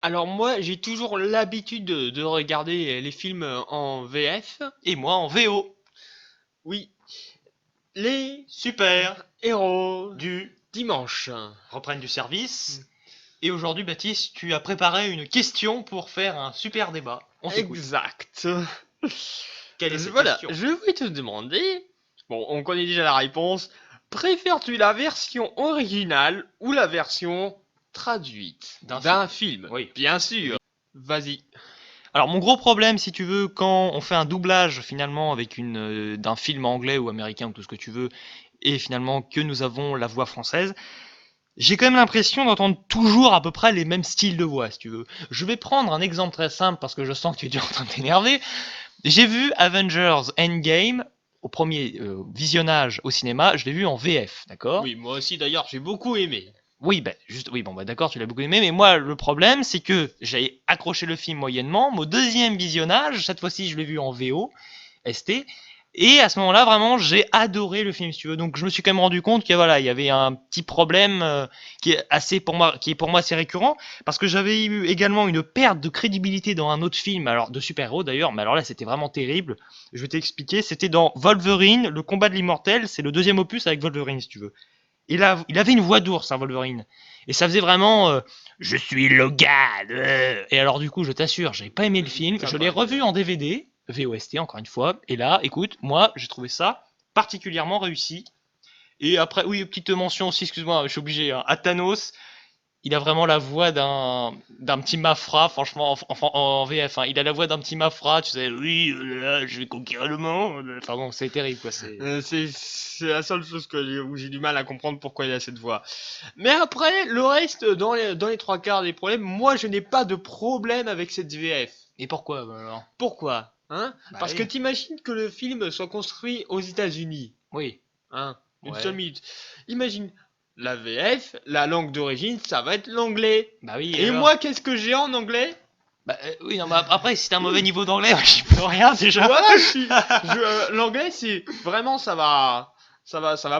Alors moi, j'ai toujours l'habitude de regarder les films en VF. Et moi en VO. Oui, les Super. héros Du dimanche. reprenne du service. Et aujourd'hui, Baptiste, tu as préparé une question pour faire un super débat. On t'écoute. Exact. Quelle est cette Voilà, question? je vais te demander, bon, on connaît déjà la réponse, préfères-tu la version originale ou la version traduite D'un film. d'un film? Oui. Bien sûr. Vas-y. Alors mon gros problème, si tu veux, quand on fait un doublage finalement avec d'un film anglais ou américain ou tout ce que tu veux, et finalement que nous avons la voix française, j'ai quand même l'impression d'entendre toujours à peu près les mêmes styles de voix, si tu veux. Je vais prendre un exemple très simple parce que je sens que tu es déjà en train de t'énerver. J'ai vu Avengers Endgame au premier visionnage au cinéma, je l'ai vu en VF, d'accord? Oui, moi aussi d'ailleurs, j'ai beaucoup aimé. Oui, bah, juste, oui, bon, bah, d'accord, tu l'as beaucoup aimé, mais moi, le problème, c'est que j'ai accroché le film moyennement. Mon deuxième visionnage, cette fois-ci, je l'ai vu en VO, ST, et à ce moment-là, vraiment, j'ai adoré le film, si tu veux. Donc, je me suis quand même rendu compte qu'il voilà, il y avait un petit problème qui est pour moi assez récurrent, parce que j'avais eu également une perte de crédibilité dans un autre film, alors de super-héros d'ailleurs, mais alors là, c'était vraiment terrible. Je vais t'expliquer. C'était dans Wolverine, le combat de l'immortel. C'est le deuxième opus avec Wolverine, si tu veux. Il avait une voix d'ours, hein, Wolverine. Et ça faisait vraiment je suis Logan. Et alors, du coup, je t'assure, j'avais pas aimé le film. Ça Je l'ai va revu bien. en DVD, VOST encore une fois. Et là, écoute, moi, j'ai trouvé ça particulièrement réussi. Et après, oui, petite mention aussi, excuse-moi, je suis obligé, hein, à Thanos, il a vraiment la voix d'un petit Mafra, franchement, en VF. Hein. Il a la voix d'un petit Mafra, tu sais, oui, là, je vais conquérir le monde. Enfin bon, c'est terrible, quoi. C'est. C'est la seule chose où j'ai du mal à comprendre pourquoi il a cette voix. Mais après, le reste, dans les trois quarts des problèmes, moi je n'ai pas de problème avec cette VF. Et pourquoi alors? Pourquoi? Hein? Bah Parce que oui. t'imagines que le film soit construit aux États-Unis. Oui. Hein? Une seule Ouais. minute. Imagine, la VF, la langue d'origine, ça va être l'anglais. Bah oui, et Et alors? moi, qu'est-ce que j'ai en anglais? Bah oui, non, mais après, si t'as un mauvais niveau d'anglais, j'y peux rien déjà. Voilà, l'anglais, c'est vraiment, ça va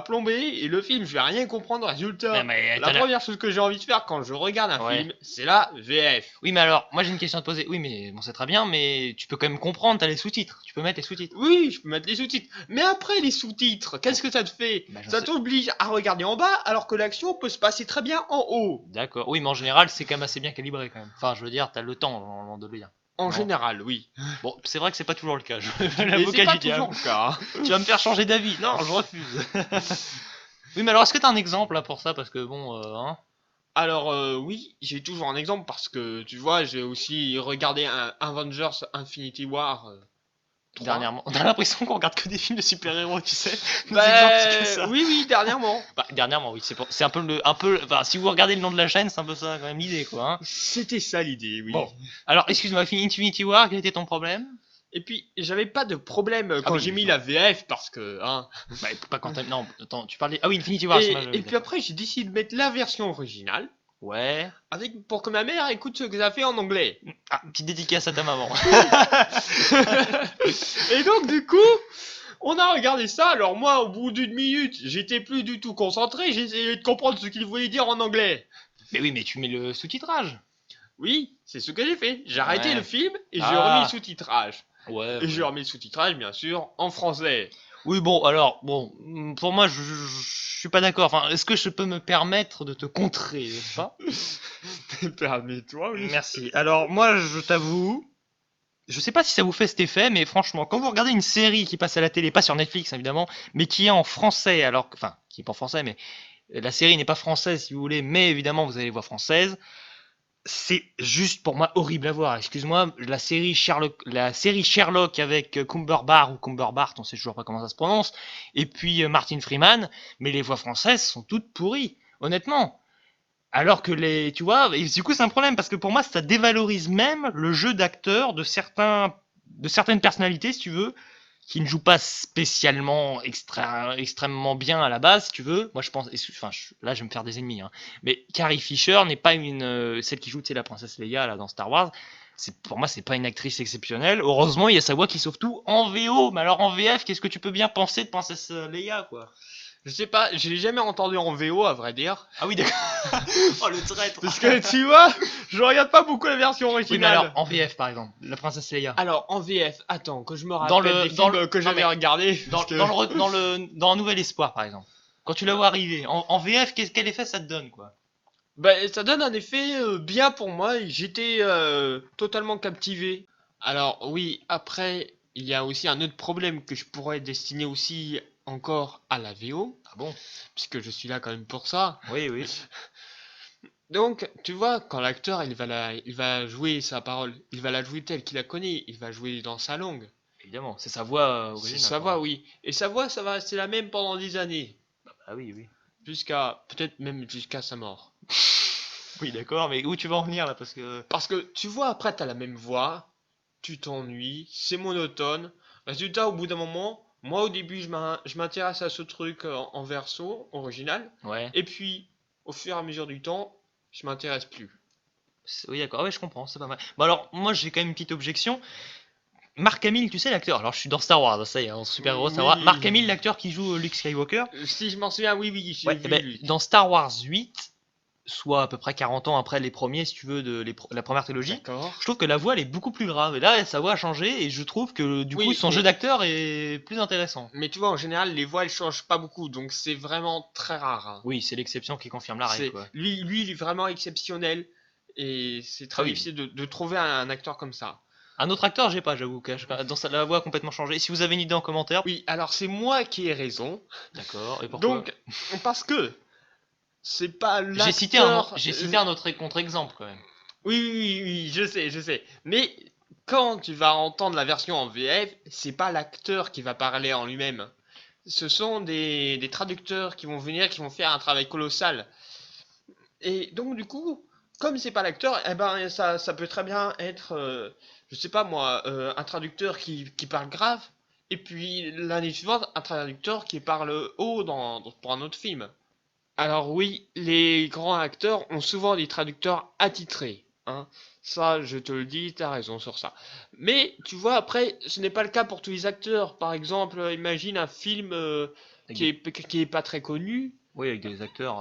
plomber. Et le film, je vais rien comprendre. Mais, Résultat, mais la première chose que j'ai envie de faire quand je regarde un Ouais. film, c'est la VF. Oui, mais alors, moi j'ai une question à te poser. Oui, mais bon, c'est très bien, mais tu peux quand même comprendre, t'as les sous-titres. Tu peux mettre les sous-titres. Oui, je peux mettre les sous-titres. Mais après, les sous-titres, qu'est-ce que ça te fait? Bah, j'en Ça sais. t'oblige à regarder en bas alors que l'action peut se passer très bien en haut. D'accord. Oui, mais en général, c'est quand même assez bien calibré quand même. Enfin, je veux dire, t'as le temps normalement de le lire. En Non. général, oui. Bon, c'est vrai que c'est pas toujours le cas. Je fais Et c'est l'avocat pas du diable. toujours le cas. Tu vas me faire changer d'avis. Non, je refuse. Oui, mais alors, est-ce que t'as un exemple là pour ça? Parce que bon, hein. Alors oui, j'ai toujours un exemple parce que tu vois, j'ai aussi regardé un Avengers Infinity War 3. Dernièrement, on a l'impression qu'on regarde que des films de super-héros, tu sais. Nos exemples, c'est que Ben ça. oui, oui, dernièrement. Bah, dernièrement, oui, c'est un peu enfin, si vous regardez le nom de la chaîne, c'est un peu ça quand même l'idée, quoi. Hein. C'était ça l'idée, oui. Bon, alors excuse-moi, Infinity War, quel était ton problème? Et puis, j'avais pas de problème Ah quand oui, j'ai mis justement. la VF parce que, hein. Bah, pas quand t'as. Non, attends, tu parlais. Ah oui, Infinity War, c'est mal, Et oui, puis d'accord. après, j'ai décidé de mettre la version originale Ouais. avec pour que ma mère écoute ce que ça fait en anglais. Ah, petite dédicace à ta maman. Et donc, du coup, on a regardé ça. Alors moi, au bout d'une minute, j'étais plus du tout concentré. J'essayais de comprendre ce qu'il voulait dire en anglais. Mais oui, mais tu mets le sous-titrage. Oui, c'est ce que j'ai fait. J'ai arrêté le Ouais. film et j'ai remis le Ah, sous-titrage. ouais, Et j'ai ouais. remis le sous-titrage, bien sûr, en français. Oui, bon, alors, bon, pour moi, je suis pas d'accord. Enfin, est-ce que je peux me permettre de te contrer, n'est-ce pas? Permets-toi, oui. Merci. Alors, moi, je t'avoue, je sais pas si ça vous fait cet effet, mais franchement, quand vous regardez une série qui passe à la télé, pas sur Netflix évidemment, mais qui est en français, enfin, qui est pas en français, mais la série n'est pas française si vous voulez, mais évidemment vous avez les voix françaises, c'est juste pour moi horrible à voir. Excuse-moi, la série Sherlock avec Cumberbatch ou Cumberbatch, on sait toujours pas comment ça se prononce, et puis Martin Freeman, mais les voix françaises sont toutes pourries, honnêtement. Alors que tu vois, et du coup c'est un problème parce que pour moi ça dévalorise même le jeu d'acteur de certaines personnalités, si tu veux, qui ne jouent pas spécialement extrêmement bien à la base, si tu veux. Moi je pense, enfin là je vais me faire des ennemis, hein. Mais Carrie Fisher n'est pas celle qui joue, tu sais, la princesse Leia là dans Star Wars. Pour moi c'est pas une actrice exceptionnelle. Heureusement il y a sa voix qui sauve tout en VO, mais alors en VF qu'est-ce que tu peux bien penser de princesse Leia quoi? Je sais pas, je l'ai jamais entendu en VO à vrai dire. Ah oui, d'accord. Oh, le traître. Parce que tu vois, je regarde pas beaucoup la version Oui, mais alors, originale. en VF, par exemple, la princesse Leia. Alors en VF, attends, que je me Dans rappelle le, des dans films le, que non j'avais mais, regardés. Parce que... dans Un Nouvel Espoir, par exemple. Quand tu la vois arriver, en VF, quel effet ça te donne, quoi? Bah, ça donne un effet bien pour moi. J'étais totalement captivé. Alors oui, après, il y a aussi un autre problème que je pourrais destiner aussi encore à la VO, Ah bon? puisque je suis là quand même pour ça. Oui, oui. Donc, tu vois, quand l'acteur il va jouer sa parole, il va la jouer telle qu'il la connaît, il va jouer dans sa langue. Évidemment, c'est sa voix C'est originale, sa quoi. voix, oui. Et sa voix, ça va rester la même pendant des années, Ah oui, oui. jusqu'à peut-être même jusqu'à sa mort. Oui, d'accord, mais où tu vas en venir, là? Parce que... Parce que tu vois, après, t'as la même voix, tu t'ennuies, c'est monotone. Résultat, au bout d'un moment, moi au début, je m'intéresse à ce truc en verso, original. Ouais. Et puis, au fur et à mesure du temps, je m'intéresse plus. Oui, d'accord, ouais, je comprends, c'est pas mal. Bon, alors, moi, j'ai quand même une petite objection. Mark Hamill, tu sais, l'acteur. Alors, je suis dans Star Wars, ça y est, en super-héros Star Wars. Mark Oui, Hamill, l'acteur qui joue Luke Skywalker. si je m'en souviens, oui, oui, j'ai Ouais, eh vu ben, lui. dans Star Wars 8, soit à peu près 40 ans après les premiers, si tu veux, la première trilogie, D'accord. je trouve que la voix, elle est beaucoup plus grave. Et là, sa voix a changé, et je trouve que, du coup, Oui, son jeu d'acteur est plus intéressant. mais tu vois, en général, les voix, elles changent pas beaucoup, donc c'est vraiment très rare, hein. Oui, c'est l'exception qui confirme la règle, C'est quoi. lui, il est vraiment exceptionnel et c'est Ah très oui. difficile de trouver un acteur comme ça. Un autre acteur, j'ai pas, j'avoue, la voix a complètement changé. Si vous avez une idée en commentaire, Oui, alors c'est moi qui ai raison. d'accord, et pourquoi? Donc, parce que c'est pas l'acteur. J'ai cité un autre contre-exemple, quand même. Oui, oui, oui, oui, je sais, je sais. Mais quand tu vas entendre la version en VF, c'est pas l'acteur qui va parler en lui-même. Ce sont des traducteurs qui vont venir, qui vont faire un travail colossal. Et donc, du coup, comme c'est pas l'acteur, eh ben, ça peut très bien être, je sais pas moi, un traducteur qui parle grave, et puis l'année suivante, un traducteur qui parle haut pour un autre film. Alors oui, les grands acteurs ont souvent des traducteurs attitrés, hein. Ça, je te le dis, t'as raison sur ça. Mais tu vois, après, ce n'est pas le cas pour tous les acteurs. Par exemple, imagine un film Avec des... qui est pas très connu, Oui, avec des acteurs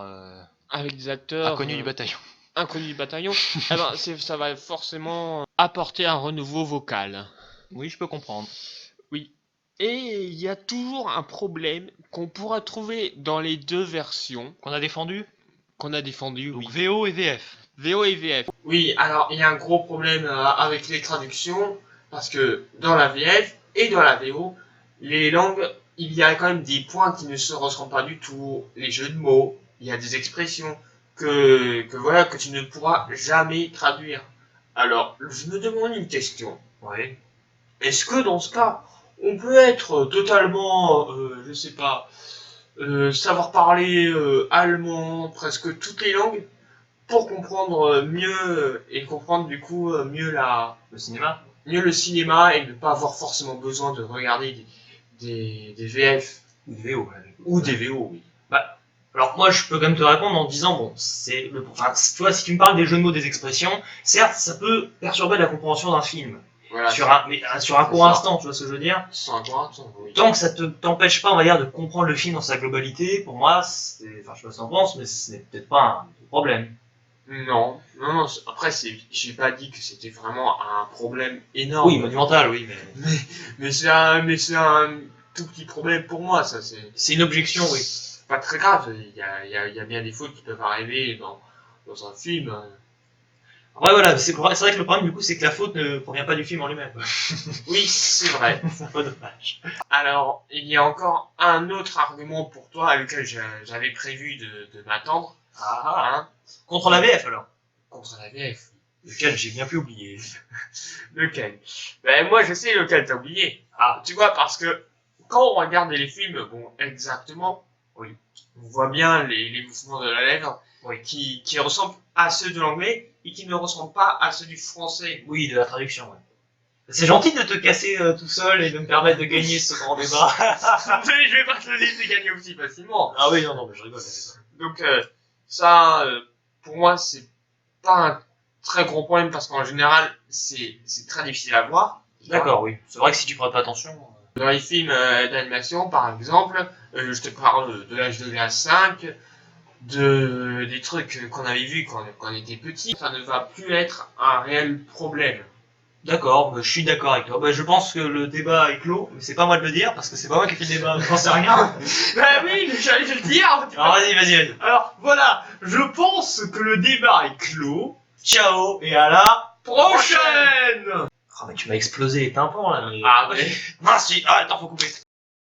avec des acteurs inconnus du bataillon. inconnus du bataillon. Eh ben, ça va forcément apporter un renouveau vocal. Oui, je peux comprendre. Oui. Et il y a toujours un problème qu'on pourra trouver dans les deux versions Qu'on a défendu, qu'on a défendues, donc oui. VO et VF. VO et VF. Oui, alors il y a un gros problème avec les traductions, parce que dans la VF et dans la VO, les langues, il y a quand même des points qui ne se ressemblent pas du tout, les jeux de mots, il y a des expressions voilà, que tu ne pourras jamais traduire. Alors, je me demande une question. Oui. Est-ce que dans ce cas, on peut être totalement, je sais pas, savoir parler allemand, presque toutes les langues, pour comprendre mieux et comprendre du coup Le cinéma? mieux le cinéma et ne pas avoir forcément besoin de regarder des VF Ou VO, là, du coup. ou des VO, oui. Bah, alors moi je peux quand même te répondre en disant, bon, enfin, tu vois, si tu me parles des jeux de mots, des expressions, certes, ça peut perturber la compréhension d'un film. Voilà, Sur un court ça. instant, tu vois ce que je veux dire? C'est un grand temps, oui. Tant que ça t'empêche pas, on va dire, de comprendre le film dans sa globalité, pour moi, enfin, je sais pas ce que t'en penses, mais ce n'est peut-être pas un problème. Non, non, non. Après, j'ai pas dit que c'était vraiment un problème énorme. Oui, monumental, oui, mais... Mais c'est un tout petit problème pour moi, ça. C'est une objection, oui. C'est pas très grave. Il y a bien des fautes qui peuvent arriver dans un film. Ouais, voilà, c'est vrai que le problème, du coup, c'est que la faute ne provient pas du film en lui-même. Oui, c'est vrai. C'est un peu dommage. Alors, il y a encore un autre argument pour toi auquel j'avais prévu de m'attendre. Ah, Hein, contre la VF, alors. contre la VF. Lequel j'ai bien pu oublier. Lequel? Ben, moi, je sais lequel t'as oublié. Ah, Tu vois, parce que quand on regarde les films, bon, exactement, oui. on voit bien les mouvements de la lèvre Oui. qui ressemblent à ceux de l'anglais et qui ne ressemblent pas à ceux du français. Oui, de la traduction, ouais. C'est gentil de te casser tout seul et de me permettre de gagner ce grand débat. Mais je vais pas te le laisser gagner aussi facilement. Ah oui, non, non, mais je rigole. Donc, ça, pour moi, c'est pas un très gros problème parce qu'en général, c'est très difficile à voir. D'accord, oui. C'est vrai que si tu prêtes pas attention... Dans les films d'animation, par exemple, je te parle de l'âge de glace 5, des trucs qu'on avait vus quand on était petit, ça ne va plus être un réel problème. D'accord, je suis d'accord avec toi. Je pense que le débat est clos, mais c'est pas moi de le dire parce que c'est pas moi qui ai fait le débat, j'en sais rien. Bah oui, j'allais te le dire. Alors vas-y. Alors voilà, je pense que le débat est clos. Ciao et à la Prochaine. Ah mais tu m'as explosé les tympans là. Ah ouais. Mince, attends, faut couper.